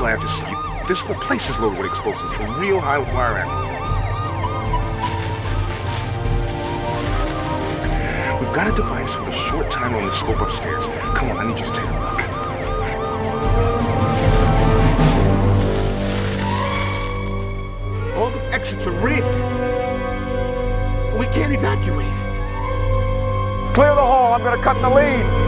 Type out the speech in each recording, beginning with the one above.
glad to see you. This whole place is loaded with explosives and real high-wire ammo. We've got a device with a short timer on the scope upstairs. Come on, I need you to take a look. All the exits are rigged. We can't evacuate. Clear the hall, I'm gonna cut the lead.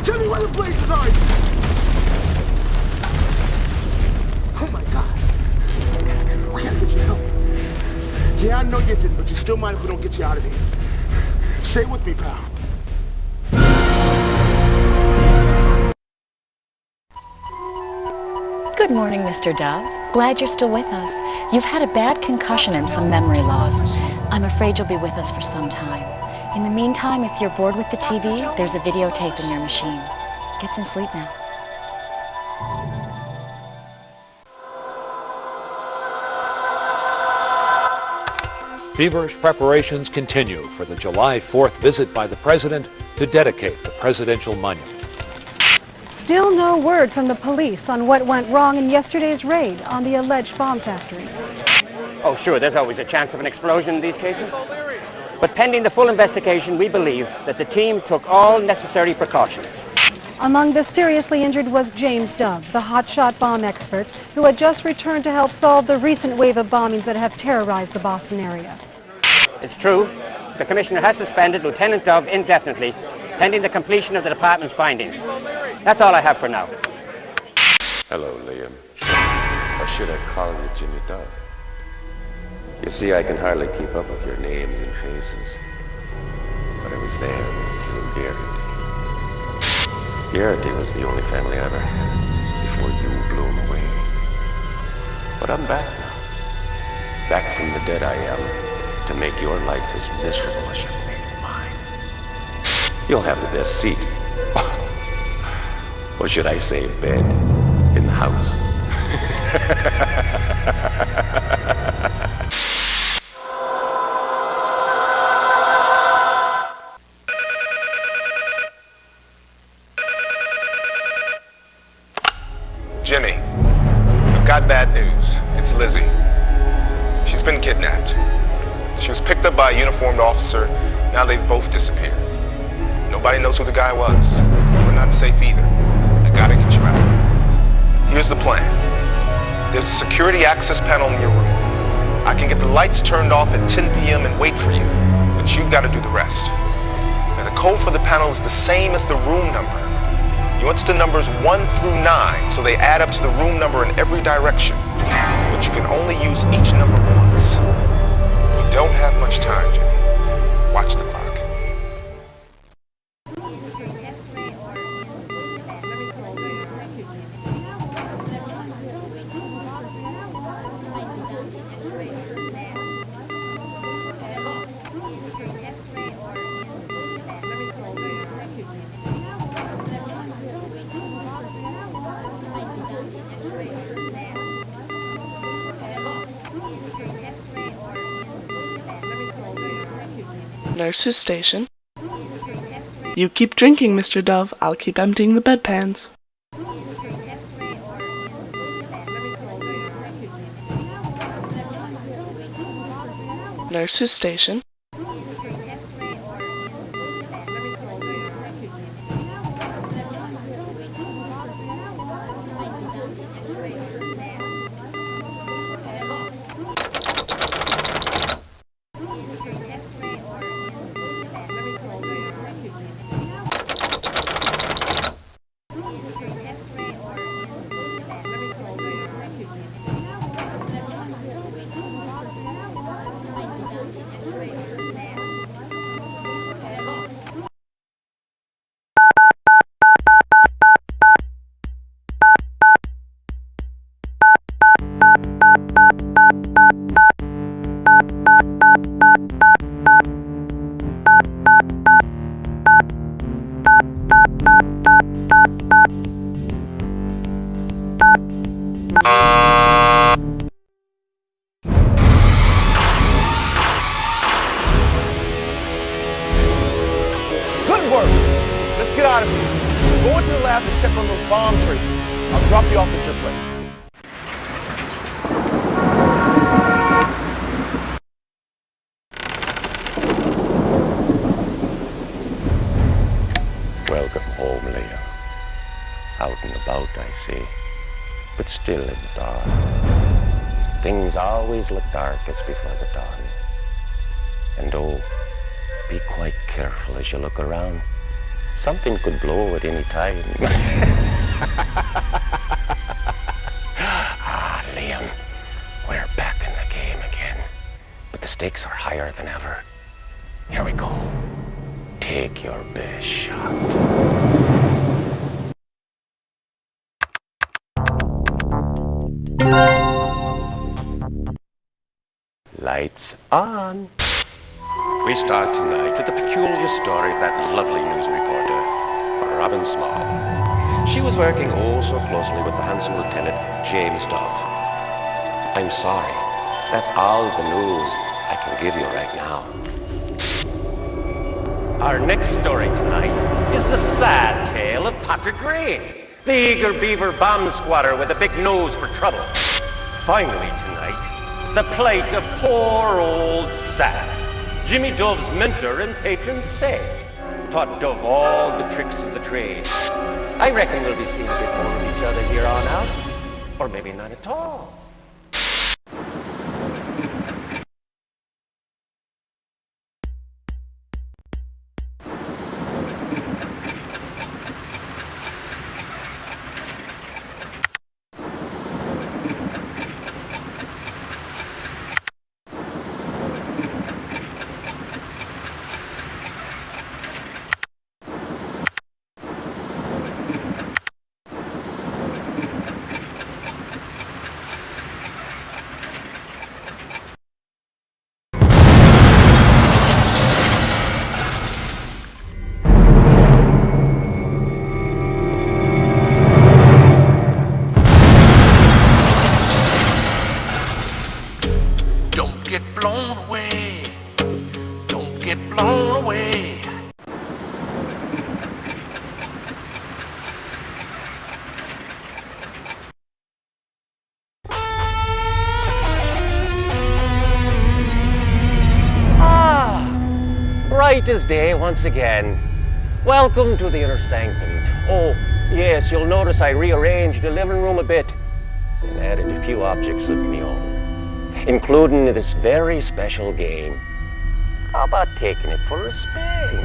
Jimmy, where the blazes are you? Oh my God. We gotta get you help. Yeah, I know you didn't, but you still mind if we don't get you out of here. Stay with me, pal. Good morning, Mr. Dove. Glad you're still with us. You've had a bad concussion and some memory loss. I'm afraid you'll be with us for some time. In the meantime, if you're bored with the TV, there's a videotape in your machine. Get some sleep now. Feverish preparations continue for the July 4th visit by the President to dedicate the presidential monument. Still no word from the police on what went wrong in yesterday's raid on the alleged bomb factory. Oh, sure, there's always a chance of an explosion in these cases. But pending the full investigation, we believe that the team took all necessary precautions. Among the seriously injured was James Dove, the hotshot bomb expert, who had just returned to help solve the recent wave of bombings that have terrorized the Boston area. It's true, the Commissioner has suspended Lieutenant Dove indefinitely, pending the completion of the department's findings. That's all I have for now. Hello, Liam. Or should I call you Jimmy Dove? You see, I can hardly keep up with your names and faces. But I was there when you killed Garrity. Garrity was the only family I ever had before you blew him away. But I'm back now. Back from the dead I am, to make your life as miserable as you've made mine. You'll have the best seat. Or should I say bed in the house? Jimmy, I've got bad news. It's Lizzie. She's been kidnapped. She was picked up by a uniformed officer. Now they've both disappeared. Nobody knows who the guy was. We're not safe either. I gotta get you out. Here's the plan. There's a security access panel in your room. I can get the lights turned off at 10 p.m. and wait for you, but you've got to do the rest. And the code for the panel is the same as the room number. You want the numbers 1 through 9, so they add up to the room number in every direction. But you can only use each number once. We don't have much time, Jimmy. Watch the clock. Nurse's station. You keep drinking, Mr. Dove. I'll keep emptying the bedpans. Nurse's station. lab and check on those bomb traces. I'll drop you off at your place. Welcome home, Leah. Out and about, I see, but still in the dark. Things always look darkest before the dawn. And oh, be quite careful as you look around. Something could blow at any time. Ah, Liam, we're back in the game again. But the stakes are higher than ever. Here we go. Take your best shot. Lights on. We start tonight with the peculiar story of that lovely news reporter, Robin Small. She was working oh so closely with the handsome Lieutenant James Dove. I'm sorry, that's all the news I can give you right now. Our next story tonight is the sad tale of Patrick Green, the eager beaver bomb squatter with a big nose for trouble. Finally tonight, the plight of poor old Sam, Jimmy Dove's mentor and patron saint, taught Dove all the tricks of the trade. I reckon we'll be seeing a bit more of each other here on out, or maybe not at all. Bright as day once again. Welcome to the inner sanctum. Oh, yes, you'll notice I rearranged the living room a bit and added a few objects of my own, including this very special game. How about taking it for a spin?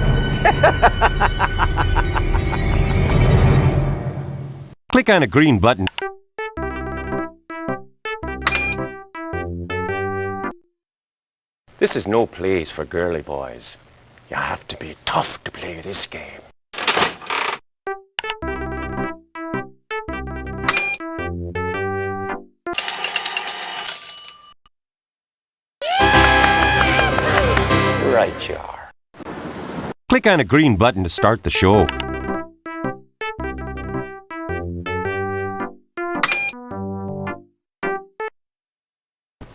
Click on a green button. This is no place for girly boys. You have to be tough to play this game. Right you are. Click on a green button to start the show.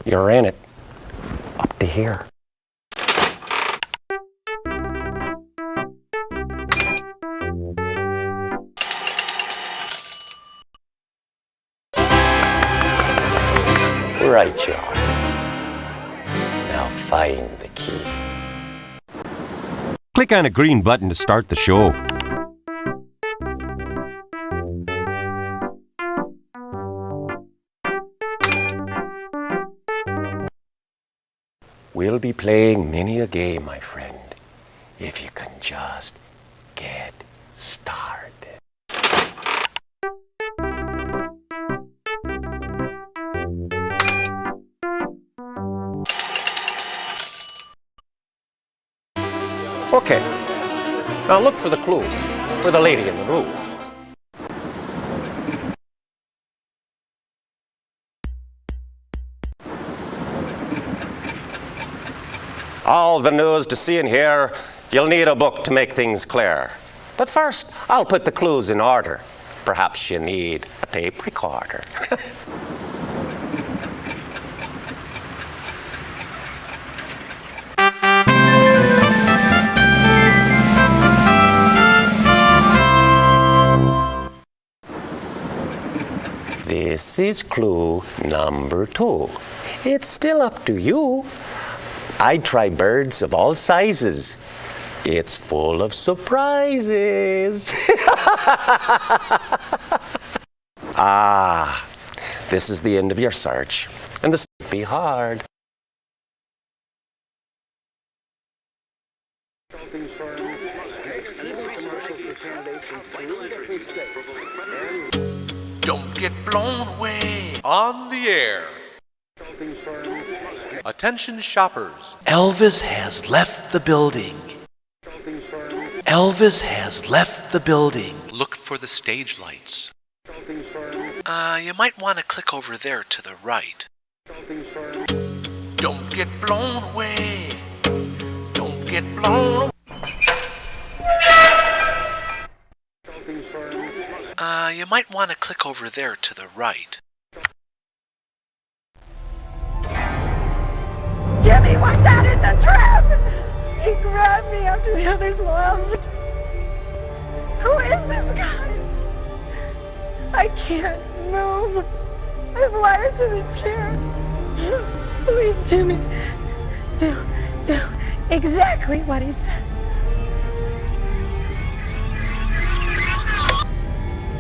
You're in it. Up to here. Right you are. Now find the key. Click on a green button to start the show. We'll be playing many a game, my friend, if you can just get started. Okay, now look for the clues, for the lady in the rules. All the news to see and hear, you'll need a book to make things clear. But first, I'll put the clues in order. Perhaps you need a tape recorder. This is clue number 2. It's still up to you. I try birds of all sizes. It's full of surprises. Ah, this is the end of your search, and this might be hard. Don't get blown away. On the air. Attention shoppers. Elvis has left the building. Elvis has left the building. Look for the stage lights. You might want to click over there to the right. Don't get blown away. Don't get blown away. You might want to click over there to the right. Jimmy, watch out, it's a trap! He grabbed me after the others left. Who is this guy? I can't move. I'm wired to the chair. Please, Jimmy, do exactly what he says.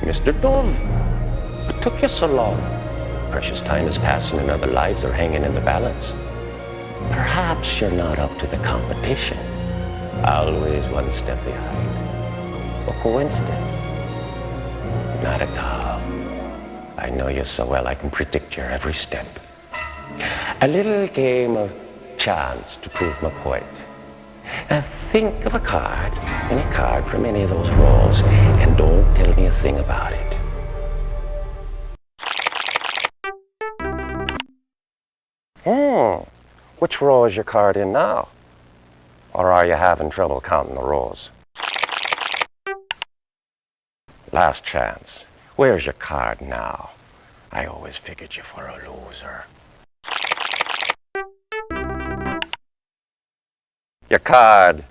Mr. Dunn, what took you so long? Precious time is passing and other lives are hanging in the balance. Perhaps you're not up to the competition. Always one step behind. A coincidence? Not at all. I know you so well I can predict your every step. A little game of chance to prove my point. Now think of a card, any card from any of those rolls, and don't tell me a thing about it. Which row is your card in now? Or are you having trouble counting the rows? Last chance. Where's your card now? I always figured you for a loser. Your card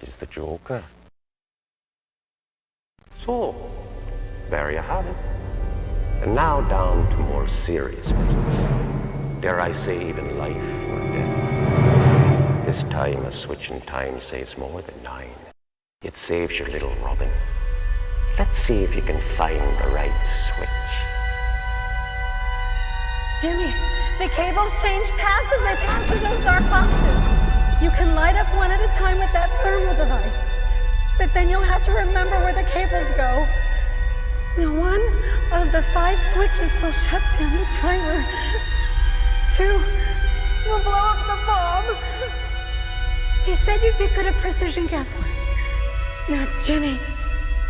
is the Joker. So, there you have it. And now down to more serious business. Dare I say even life or death. This time a switch in time saves more than 9. It saves your little Robin. Let's see if you can find the right switch. Jimmy, the cables change paths as they pass through those dark boxes. You can light up one at a time with that thermal device. But then you'll have to remember where the cables go. Now, one of the 5 switches will shut down the timer. 2 will blow up the bomb. You said you'd be good at precision guesswork. Now, Jimmy,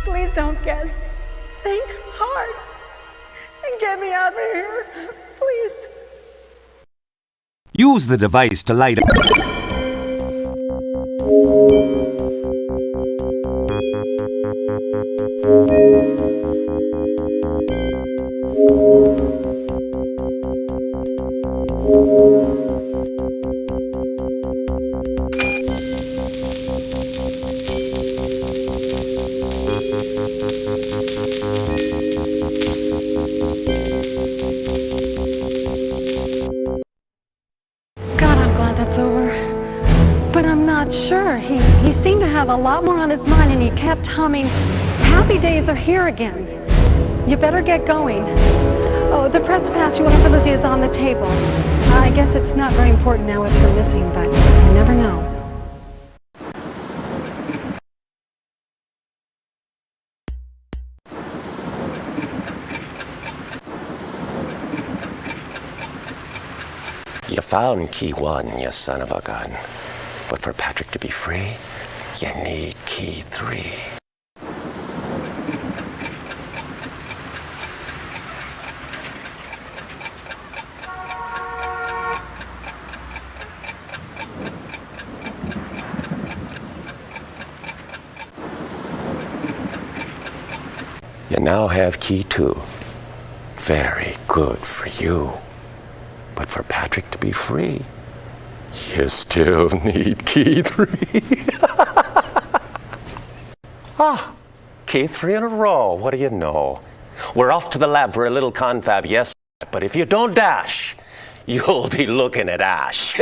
please don't guess. Think hard and get me out of here, please. Use the device to light up. Sure, he seemed to have a lot more on his mind, and he kept humming, "Happy days are here again." You better get going. Oh, the press pass you want for Lizzie is on the table. I guess it's not very important now if you're missing, but you never know. You found key 1, you son of a gun. But for Patrick to be free, you need key 3. You now have key 2. Very good for you. But for Patrick to be free, you still need key 3. Key 3 in a row. What do you know? We're off to the lab for a little confab, yes, but if you don't dash, you'll be looking at ash.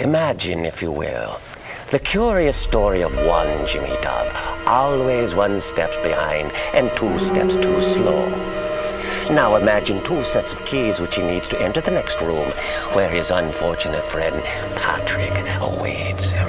Imagine, if you will, the curious story of one Jimmy Dove, always 1 step behind and 2 steps too slow. Now imagine 2 sets of keys which he needs to enter the next room where his unfortunate friend Patrick awaits him.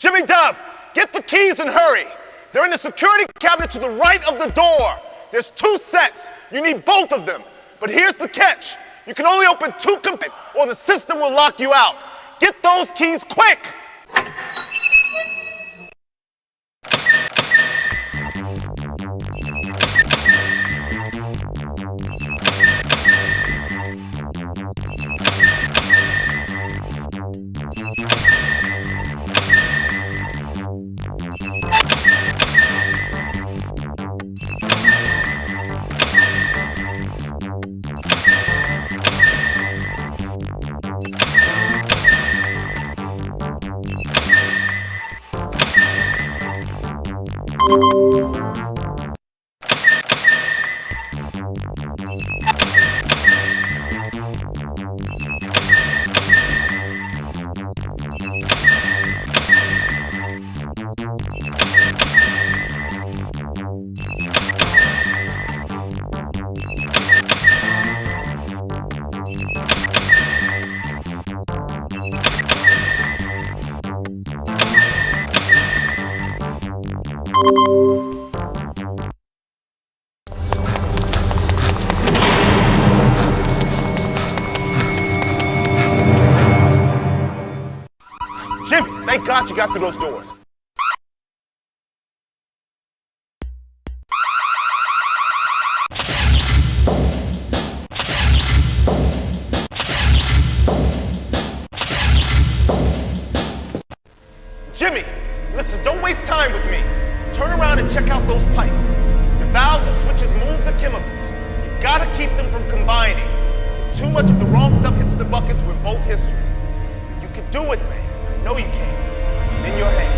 Jimmy Dove, get the keys and hurry. They're in the security cabinet to the right of the door. There's 2 sets. You need both of them. But here's the catch. You can only open 2 or the system will lock you out. Get those keys quick! Jimmy, thank God you got through those doors. Jimmy, listen, don't waste time with me. Turn around and check out those pipes. The valves and switches move the chemicals. You've got to keep them from combining. If too much of the wrong stuff hits the buckets, we're both history. You can do it, man. I know you can. I'm in your hands.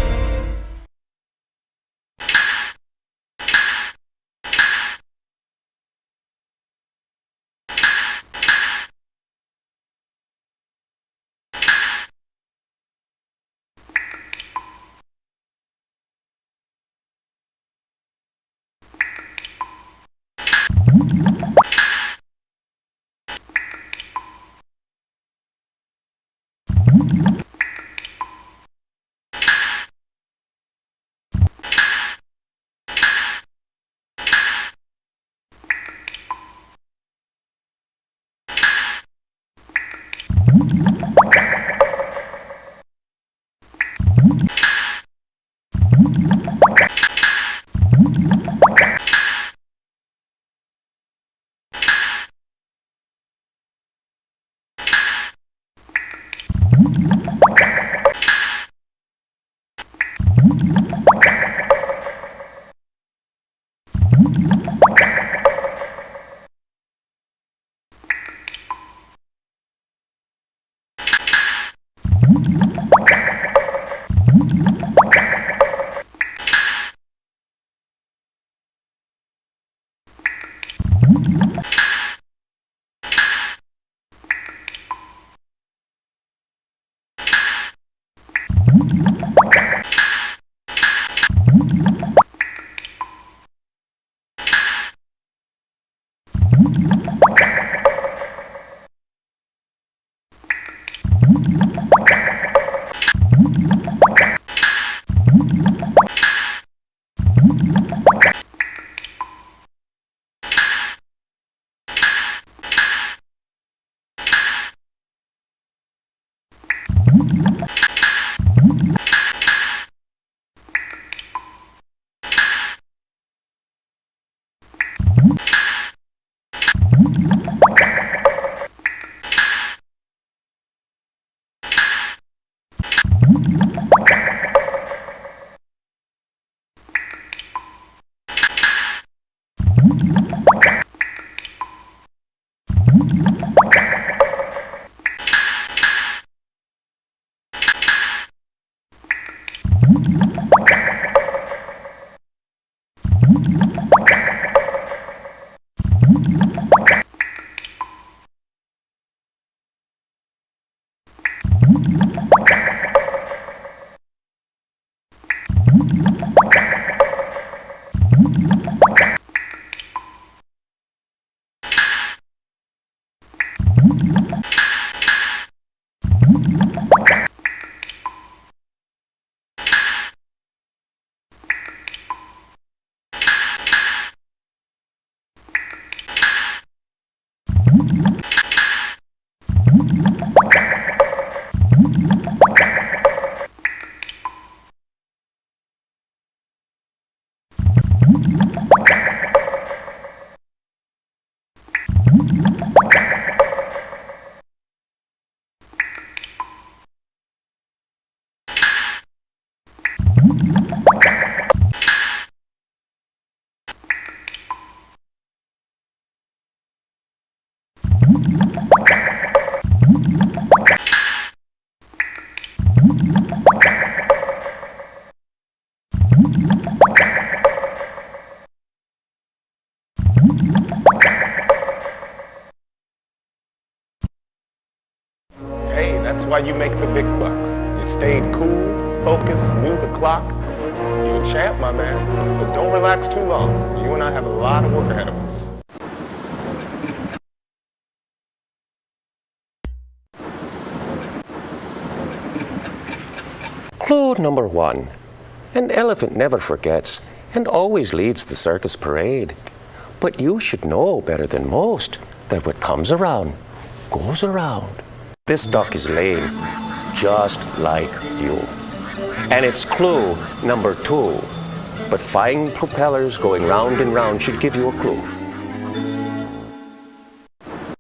Hey, that's why you make the big bucks. You stayed cool, focused, knew the clock. You're a champ, my man. But don't relax too long. You and I have a lot of work ahead of us. Clue number 1. An elephant never forgets and always leads the circus parade. But you should know better than most that what comes around goes around. This duck is lame, just like you. And it's clue number 2. But fine propellers going round and round should give you a clue.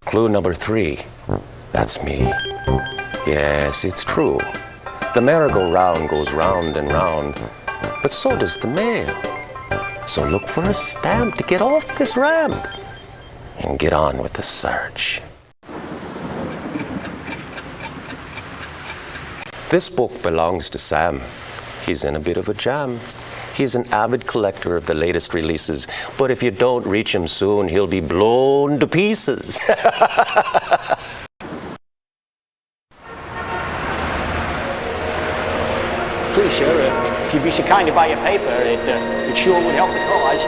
Clue number 3. That's me. Yes, it's true. The merry-go-round goes round and round, but so does the mail. So look for a stamp to get off this ramp and get on with the search. This book belongs to Sam. He's in a bit of a jam. He's an avid collector of the latest releases, but if you don't reach him soon, he'll be blown to pieces. Please, sir, if you'd be so kind to buy a paper, it sure would help the cause.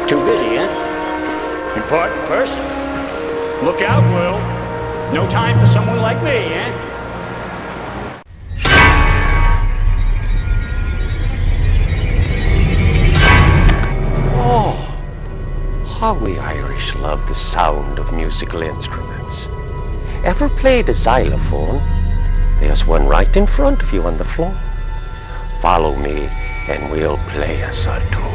Too busy, eh? Important first. Look out, Will. No time for someone like me, eh? Oh, how we Irish love the sound of musical instruments. Ever played a xylophone? There's one right in front of you on the floor. Follow me and we'll play us a tune.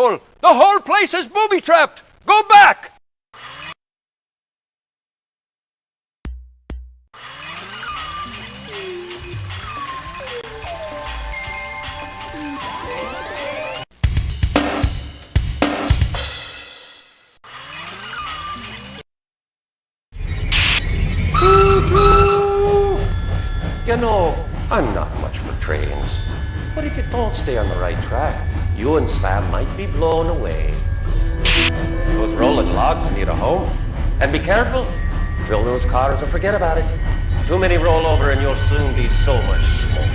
careful! The whole place is booby-trapped! Go back! You know, I'm not much for trains. But if you don't stay on the right track, you and Sam might be blown away. Those rolling logs need a home. And be careful. Drill those cars or forget about it. Too many roll over and you'll soon be so much smoke.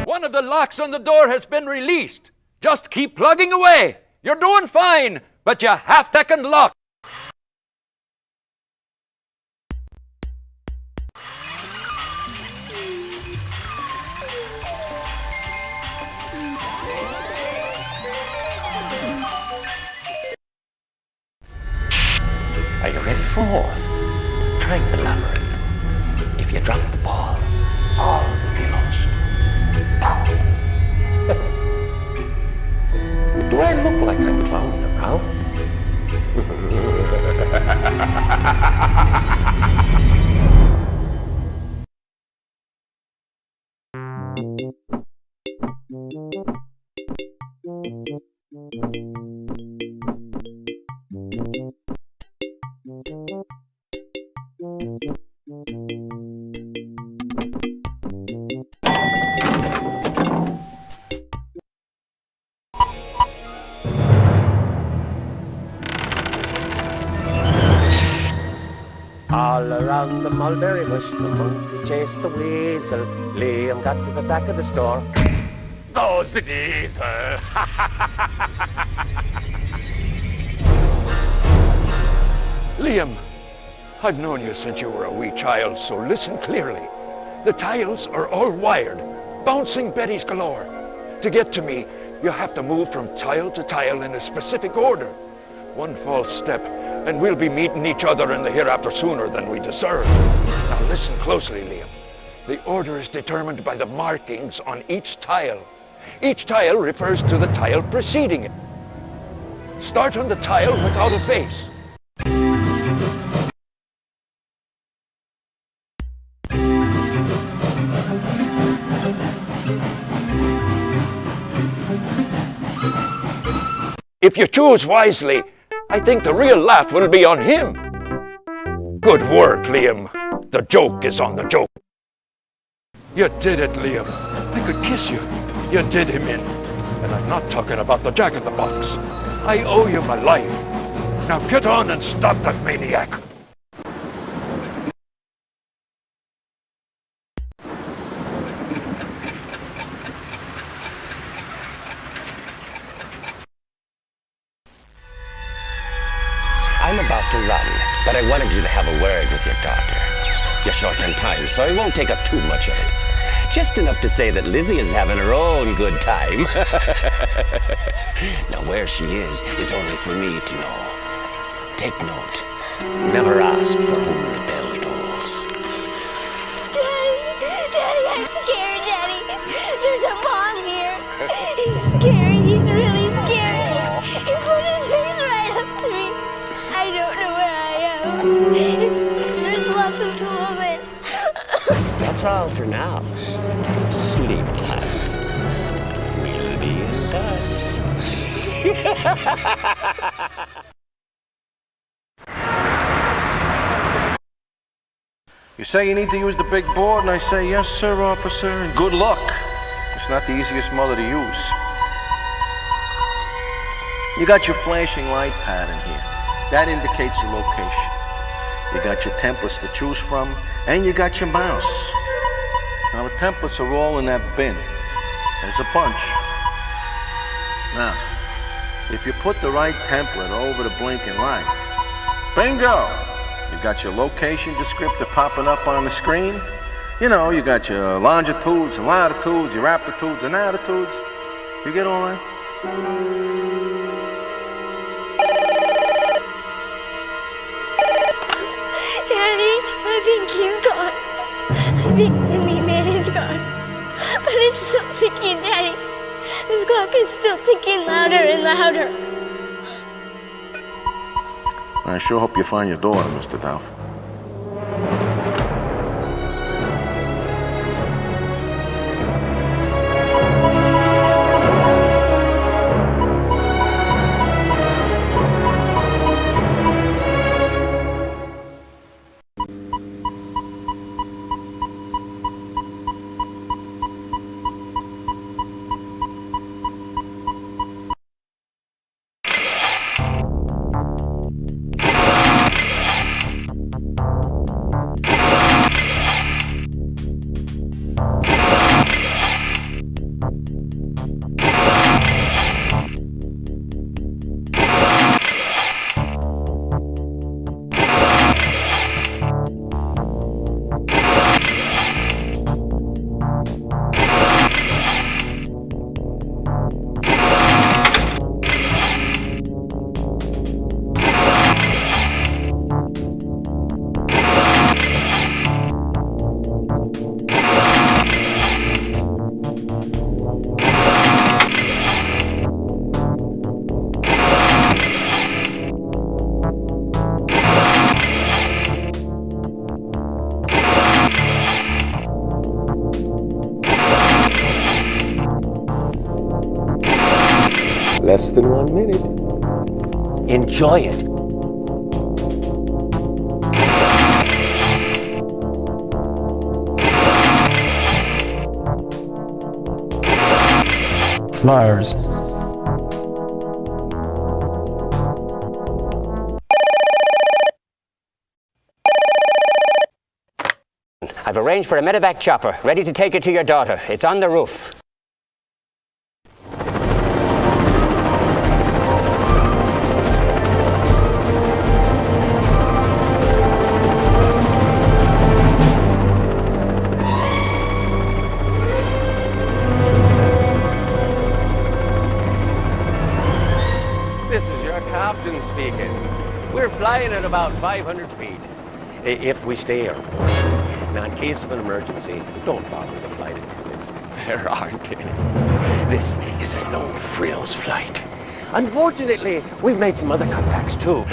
One of the locks on the door has been released. Just keep plugging away. You're doing fine, but you have taken lock. Are you ready for more? Try the labyrinth. If you drop the ball, all will be lost. Do I look like I'm clowning around? All around the mulberry bush, the monkey chased the weasel. Liam got to the back of the store. Goes the diesel. Liam, I've known you since you were a wee child, so listen clearly. The tiles are all wired, bouncing betties galore. To get to me, you have to move from tile to tile in a specific order. One false step, and we'll be meeting each other in the hereafter sooner than we deserve. Now listen closely, Liam. The order is determined by the markings on each tile. Each tile refers to the tile preceding it. Start on the tile without a face. If you choose wisely, I think the real laugh will be on him. Good work, Liam. The joke is on the joke. You did it, Liam. I could kiss you. You did him in. And I'm not talking about the Jack-in-the-Box. I owe you my life. Now get on and stop that maniac. I'm about to run, but I wanted you to have a word with your daughter. You're short on time, so I won't take up too much of it. Just enough to say that Lizzie is having her own good time. Now, where she is only for me to know. Take note. Never ask for whom the bell tolls. Daddy, I'm scared, Daddy. There's a mom here. He's scary. He's really scary. He put his face right up to me. I don't know where I am. There's lots of movement. That's all for now. Sleep tight. We'll be in touch. You say you need to use the big board, and I say, yes, sir, officer, and good luck. It's not the easiest mother to use. You got your flashing light pad in here. That indicates your location. You got your templates to choose from, and you got your mouse. Now, the templates are all in that bin. There's a bunch. Now, if you put the right template over the blinking light, bingo! You got your location descriptor popping up on the screen. You know, you got your longitudes and latitudes, your aptitudes and attitudes. You get all that? Daddy, I think he's gone. I think the meat man is gone. But it's still ticking, Daddy. This clock is still ticking louder and louder. I sure hope you find your daughter, Mr. Duff. Less than 1 minute. Enjoy it. Flyers. I've arranged for a medevac chopper, ready to take it to your daughter. It's on the roof. This is your captain speaking. We're flying at about 500 feet, if we stay airborne. Now, in case of an emergency, don't bother the flight attendants. There aren't any. This is a no-frills flight. Unfortunately, we've made some other contacts, too.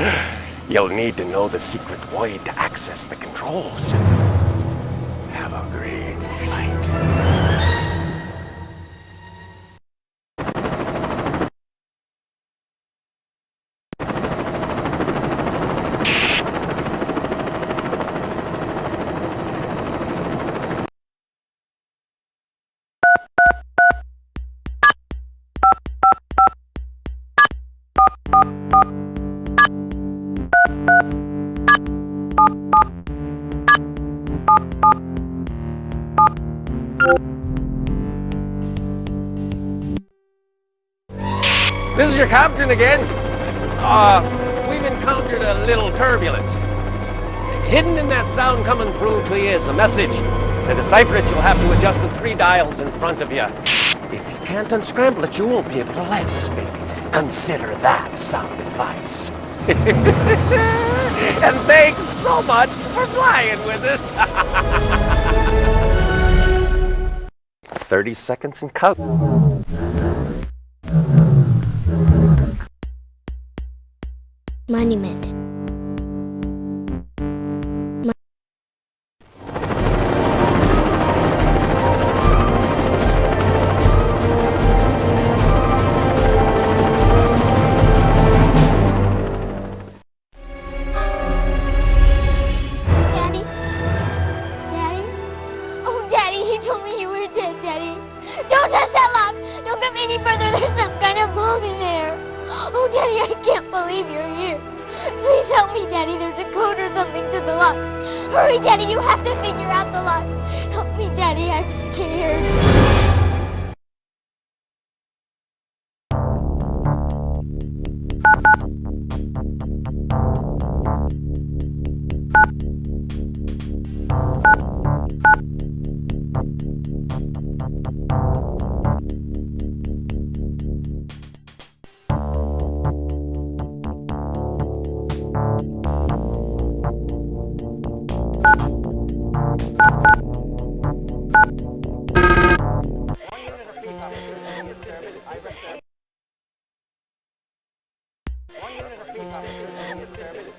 You'll need to know the secret void to access the controls. Have a great flight. This is your captain again. We we've encountered a little turbulence. Hidden in that sound coming through to you is a message. To decipher it, you'll have to adjust the 3 dials in front of you. If you can't unscramble it, you won't be able to land this baby. Consider that sound advice. And thanks so much for flying with us. 30 seconds and count. Monument. Daddy? Daddy? Oh, Daddy, he told me you were dead, Daddy. Don't touch that lock! Don't come any further, there's some kind of bomb in there. Oh, Daddy, I can't believe you're here. Please help me, Daddy. There's a code or something to the lock. Hurry, Daddy. You have to figure out the lock. Help me, Daddy. I'm scared.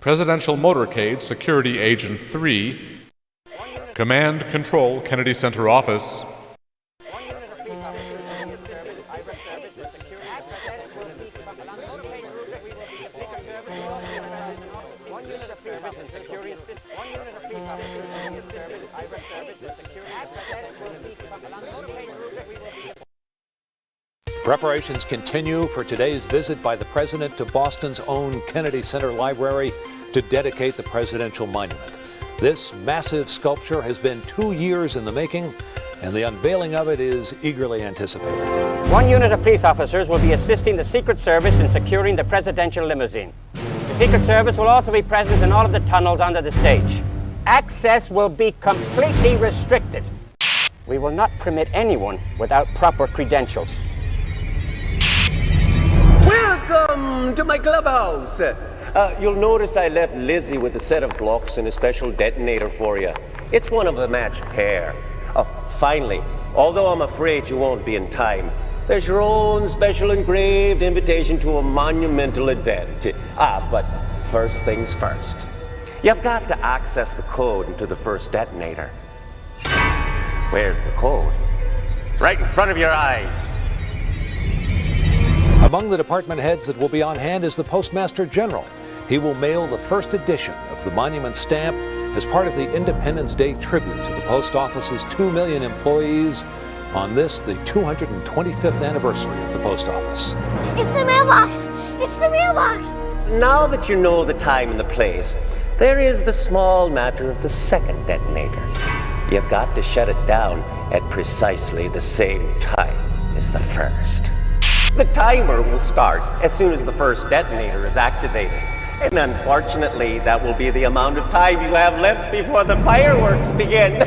Presidential Motorcade Security Agent 3, Command Control Kennedy Center Office. Preparations continue for today's visit by the President to Boston's own Kennedy Center Library to dedicate the presidential monument. This massive sculpture has been 2 years in the making, and the unveiling of it is eagerly anticipated. 1 unit of police officers will be assisting the Secret Service in securing the presidential limousine. The Secret Service will also be present in all of the tunnels under the stage. Access will be completely restricted. We will not permit anyone without proper credentials. Welcome to my clubhouse. You'll notice I left Lizzie with a set of blocks and a special detonator for you. It's one of a matched pair. Oh, finally, although I'm afraid you won't be in time, there's your own special engraved invitation to a monumental event. But first things first. You've got to access the code into the first detonator. Where's the code? Right in front of your eyes. Among the department heads that will be on hand is the Postmaster General. He will mail the first edition of the monument stamp as part of the Independence Day tribute to the post office's 2 million employees on this, the 225th anniversary of the post office. It's the mailbox! It's the mailbox! Now that you know the time and the place, there is the small matter of the second detonator. You've got to shut it down at precisely the same time as the first. The timer will start as soon as the first detonator is activated. And unfortunately, that will be the amount of time you have left before the fireworks begin.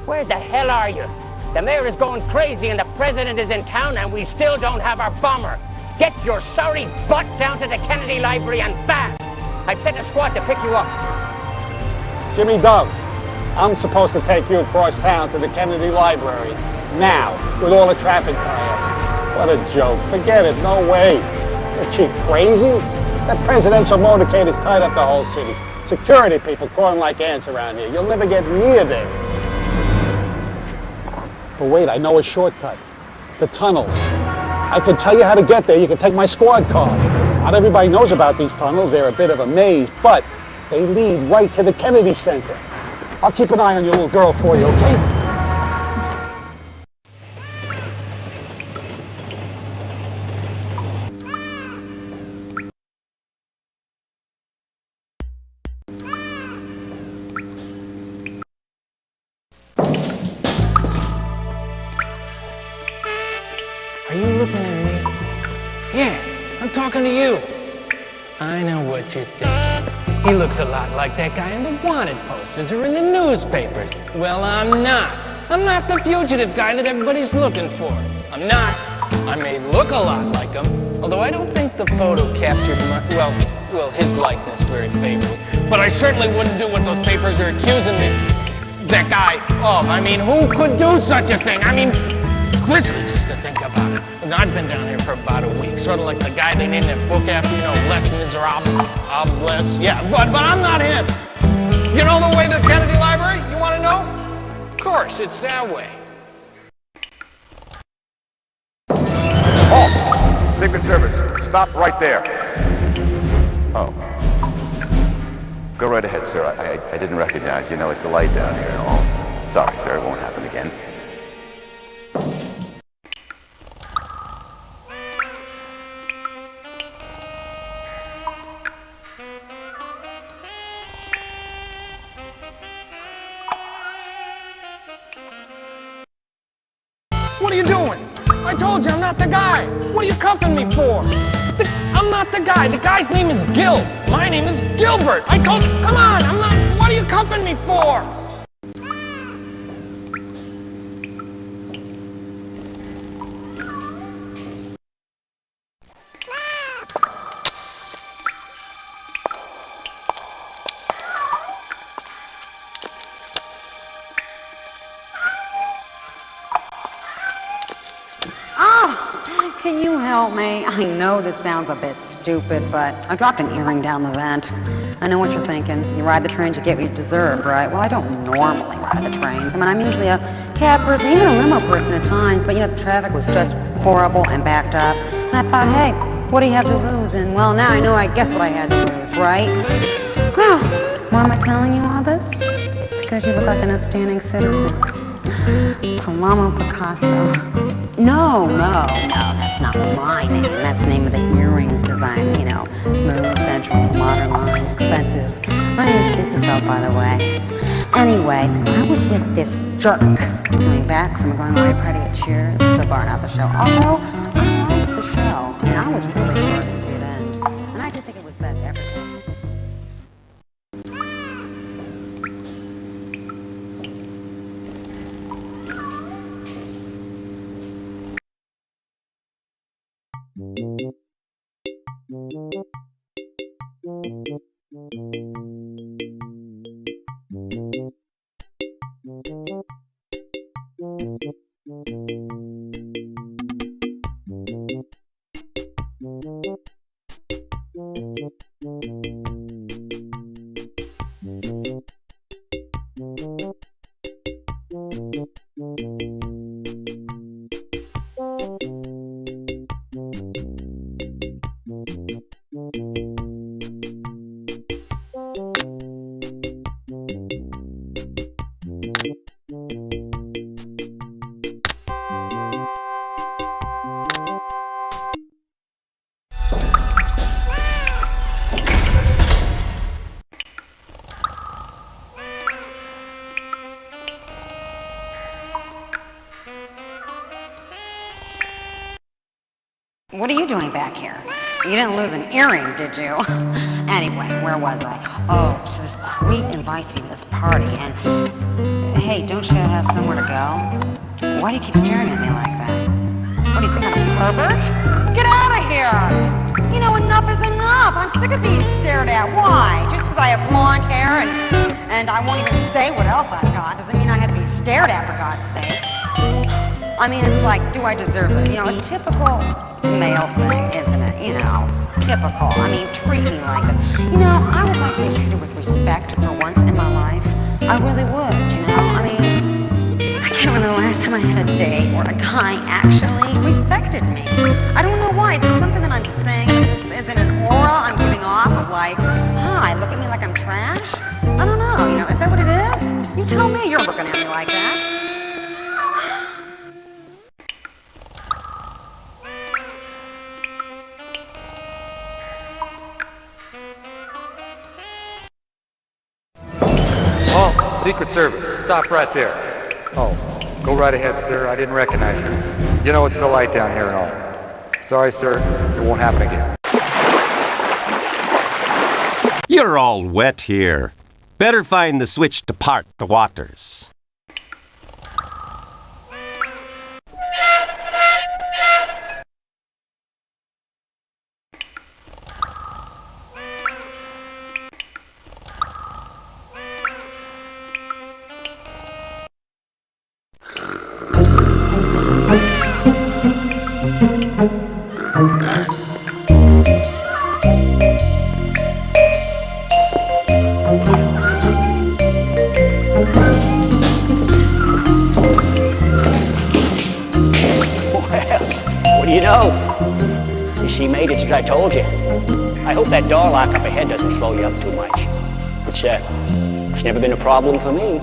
Where the hell are you? The mayor is going crazy and the president is in town and we still don't have our bomber. Get your sorry butt down to the Kennedy Library and fast. I've sent a squad to pick you up. Jimmy Dove, I'm supposed to take you across town to the Kennedy Library. Now, with all the traffic tie-ups. What a joke. Forget it. No way. Is she crazy? That presidential motorcade has tied up the whole city. Security people crawling like ants around here. You'll never get near there. But wait, I know a shortcut. The tunnels. I can tell you how to get there. You can take my squad car. Not everybody knows about these tunnels. They're a bit of a maze, but they lead right to the Kennedy Center. I'll keep an eye on your little girl for you, okay? Are you looking at me? Yeah, I'm talking to you. I know what you think. He looks a lot like that guy in the wanted posters or in the newspapers. Well, I'm not. I'm not the fugitive guy that everybody's looking for. I'm not. I may look a lot like him, although I don't think the photo captured well, his likeness very favorably. But I certainly wouldn't do what those papers are accusing me, that guy, of. I mean, who could do such a thing? I mean, grisly just to think about it. Because I've been down here for about a week, sort of like the guy they named that book after, you know, Les Miserables. Yeah, but I'm not him. You know the way to the Kennedy Library? You want to know? Of course, it's that way. Halt! Secret Service, stop right there. Oh. Go right ahead, sir. I didn't recognize you. Know it's the light down here and all. Sorry, sir. It won't happen again. What are you doing? I told you I'm not the guy. What are you cuffing me for? I'm not the guy. The guy's name is Gil. My name is Gilbert. I told you, come on, I'm not, what are you cuffing me for? Can you help me? I know this sounds a bit stupid, but I dropped an earring down the vent. I know what you're thinking. You ride the trains, you get what you deserve, right? Well, I don't normally ride the trains. I mean, I'm usually a cab person, even a limo person at times, but you know, the traffic was just horrible and backed up. And I thought, hey, what do you have to lose? And well, now I know, I guess what I had to lose, right? Well, why am I telling you all this? Because you look like an upstanding citizen. Paloma Picasso. No, that's not my name. That's the name of the earrings design, you know, smooth, sensual, modern lines, expensive. My name's Isabel, by the way. Anyway, I was with this jerk coming back from a going away party at Cheers, the bar, not the show. Although, I liked the show, and I was really sorry to see it end. And I did think it was best everything. What are you doing back here? You didn't lose an earring, did you? Anyway, where was I? Oh, so this creep invites me to this party, and hey, don't you have somewhere to go? Why do you keep staring at me like that? What are you, some kind of pervert? Get out of here! You know, enough is enough. I'm sick of being stared at. Why? Just because I have blonde hair and I won't even say what else I've got doesn't mean I have to be stared at, for God's sakes. I mean, it's like, do I deserve it? You know, it's typical male thing, isn't it? You know, typical. I mean, treat me like this. You know, I would like to be treated with respect for once in my life. I really would, you know? I mean, I can't remember the last time I had a date where a guy actually respected me. I don't know why. Is it something that I'm saying? Is it an aura I'm giving off of like, hi, look at me like I'm trash? I don't know, you know, is that what it is? You Secret Service. Stop right there. Oh, go right ahead, sir. I didn't recognize you. You know it's the light down here and all. Sorry, sir. It won't happen again. You're all wet here. Better find the switch to part the waters. What do you know? She made it as I told you. I hope that door lock up ahead doesn't slow you up too much. It's never been a problem for me.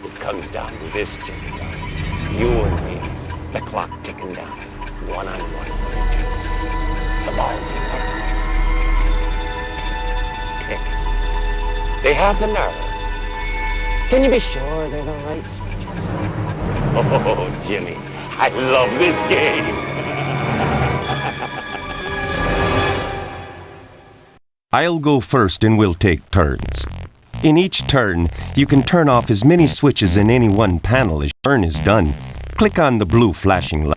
It comes down to this, Jimmy. You and me, the clock ticking down, one on one, the ball's in there. Tick. They have the nerve. Can you be sure they're the right switches? Oh, Jimmy, I love this game. I'll go first and we'll take turns. In each turn, you can turn off as many switches in any one panel as your turn is done. Click on the blue flashing light.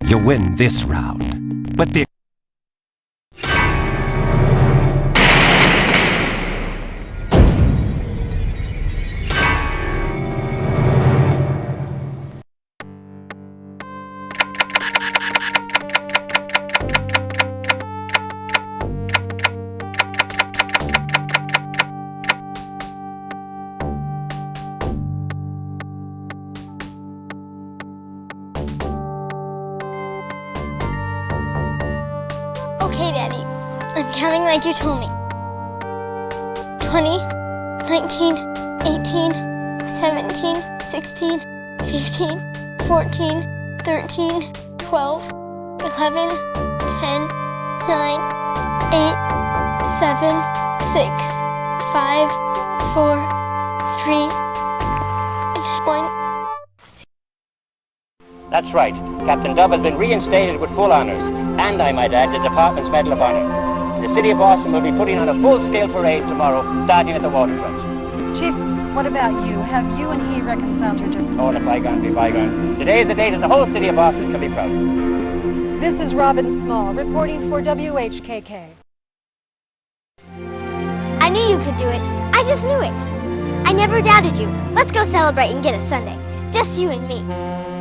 You win this round, but the Okay, Daddy. I'm counting like you told me. 20, 19, 18, 17, 16, 15, 14, 13, 12, 11, 10, 9, 8, 7, 6, 5, 4, 3, 1. That's right. Captain Dove has been reinstated with full honors, and I might add, the Department's Medal of Honor. The City of Boston will be putting on a full-scale parade tomorrow, starting at the waterfront. Chief, what about you? Have you and he reconciled your differences? Oh, let bygones be bygones. Today is a day that the whole City of Boston can be proud of. This is Robin Small, reporting for WHKK. I knew you could do it. I just knew it. I never doubted you. Let's go celebrate and get a sundae. Just you and me.